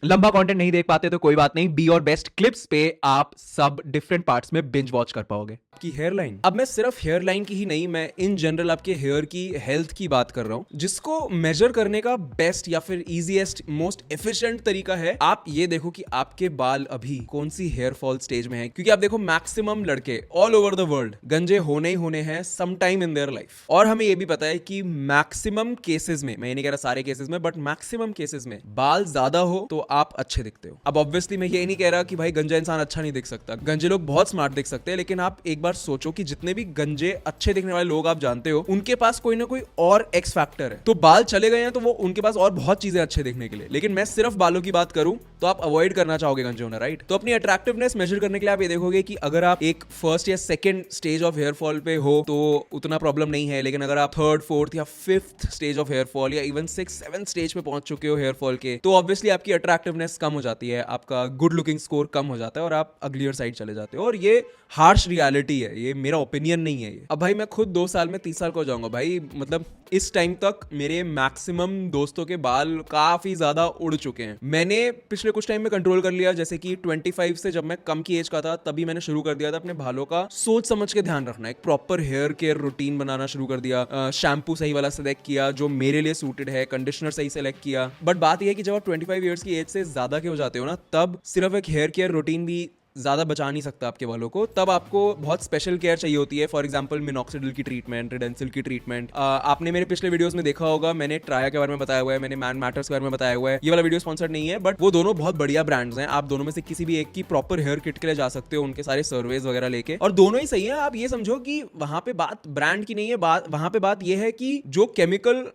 लंबा कंटेंट नहीं देख पाते तो कोई बात नहीं, बी और बेस्ट क्लिप्स पे आप सब डिफरेंट पार्ट्स में बिंज वॉच कर पाओगे। की हेयर लाइन, अब मैं सिर्फ हेयर लाइन की ही नहीं, मैं इन जनरल आपके हेयर की हेल्थ की बात कर रहा हूं, जिसको मेजर करने का बेस्ट या फिर इजीएस्ट मोस्ट एफिशिएंट तरीका है आप ये देखो कि आपके बाल अभी कौन सी हेयर फॉल स्टेज में है। क्योंकि आप देखो मैक्सिमम लड़के ऑल ओवर द वर्ल्ड गंजे होने ही होने हैं some time in their life, और हमें ये भी पता है कि मैक्सिमम केसेस में, मैं ये नहीं कह रहा सारे केसेस में, बट मैक्सिमम केसेस में बाल ज्यादा हो तो आप अच्छे दिखते हो। अब ऑब्वियसली मैं ये नहीं कह रहा कि भाई गंजा इंसान अच्छा नहीं दिख सकता, गंजे लोग बहुत स्मार्ट दिख सकते हैं, लेकिन आप एक बार सोचो कि जितने भी गंजे अच्छे दिखने वाले लोग आप जानते हो उनके पास कोई ना कोई और एक्स फैक्टर है। तो बाल चले गए हैं तो वो उनके पास और बहुत चीजें अच्छे दिखने के लिए, लेकिन मैं सिर्फ बालों की बात करूं तो आप अवॉइड करना चाहोगे गंजे होना, राइट? तो अपनी अट्रैक्टिवनेस मेजर करने के लिए आप ये देखोगे कि अगर आप एक फर्स्ट या second stage of hair fall पे हो तो उतना प्रॉब्लम नहीं है, लेकिन अगर आप थर्ड फोर्थ या fifth stage of hair fall या इवन सिक्स सेवन स्टेज पे पहुंच चुके हो हेयर फॉल के, तो ऑब्वियसली आपकी अट्रैक्टिवनेस कम हो जाती है, आपका गुड लुकिंग स्कोर कम हो जाता है और आप अगलियर साइड चले जाते हो। और ये हार्श रियलिटी है, ये मेरा ओपिनियन नहीं है ये। अब भाई मैं खुद 2 साल में 30 साल का हो जाऊंगा भाई, मतलब इस टाइम तक मेरे मैक्सिमम दोस्तों के बाल काफी ज्यादा उड़ चुके हैं। मैंने पिछले कुछ टाइम में कंट्रोल कर लिया, जैसे कि 25 से जब मैं कम की एज का था तभी मैंने शुरू कर दिया था अपने बालों का सोच समझ के ध्यान रखना, एक प्रॉपर हेयर केयर रूटीन बनाना शुरू कर दिया, शैम्पू सही वाला सेलेक्ट किया जो मेरे लिए सूटेड है, कंडीशनर सही सेलेक्ट किया। बट बात यह है कि जब आप 25 ईयर्स की एज से ज्यादा के हो जाते हो ना, तब सिर्फ एक हेयर केयर रूटीन भी ज्यादा बचा नहीं सकता आपके बालों को, तब आपको बहुत स्पेशल केयर चाहिए होती है। फॉर एग्जांपल मिनॉक्सिडिल की ट्रीटमेंट, रेडेंसिल की ट्रीटमेंट। आपने मेरे पिछले वीडियोस में देखा होगा, मैंने ट्राया के बारे में बताया हुआ है, मैंने मैन मैटर्स के बारे में बताया हुआ है। ये वाला वीडियो स्पॉन्सर्ड नहीं है, बट वो दोनों बहुत बढ़िया ब्रांड्स हैं। आप दोनों में से किसी भी एक की प्रॉपर हेयर किट के लिए जा सकते हो, उनके सारे सर्वेज वगैरह लेके, और दोनों ही सही है। आप ये समझो कि वहां पे बात ब्रांड की नहीं है, बात वहां पे बात ये है कि जो केमिकल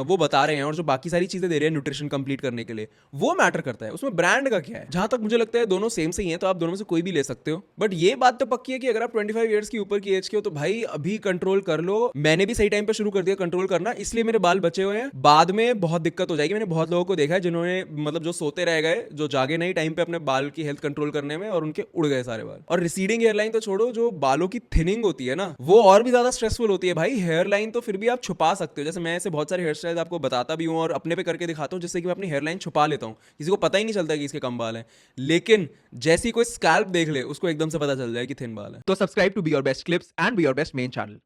वो बता रहे हैं और जो बाकी सारी चीजें दे रहे हैं न्यूट्रिशन कंप्लीट करने के लिए, वो मैटर करता है, उसमें ब्रांड का क्या है। जहां तक मुझे लगता है दोनों सेम से ही हैं, तो आप दोनों में से कोई भी ले सकते हो। बट ये बात तो पक्की है कि अगर आप 25 ईयर्स की ऊपर की एज के हो तो भाई अभी कंट्रोल कर लो। मैंने भी सही टाइम पे शुरू कर दिया कंट्रोल करना, इसलिए मेरे बाल बचे हुए हैं। बाद में बहुत दिक्कत हो जाएगी। मैंने बहुत लोगों को देखा है जिन्होंने मतलब जो सोते रह गए, जो जागे नहीं टाइम पे अपने बाल की हेल्थ कंट्रोल करने में, और उनके उड़ गए सारे बाल। और रिसीडिंग हेयरलाइन तो छोड़ो, जो बालों की थिनिंग होती है ना, वो और भी ज्यादा स्ट्रेसफुल होती है भाई। हेयरलाइन तो फिर भी आप छुपा सकते हो, जैसे मैं ऐसे बहुत सारे हेयर स्टाइल आपको बताता भी हूं और अपने पे करके दिखाता हूं, जिससे कि मैं अपनी हेयरलाइन छुपा लेता हूं, किसी को पता ही नहीं चलता कि इसके कम बाल हैं। लेकिन जैसे ही कोई स्कैल्प देख ले उसको एकदम से पता चल जाए कि थिन बाल है। तो subscribe to be your best clips and be your best main channel.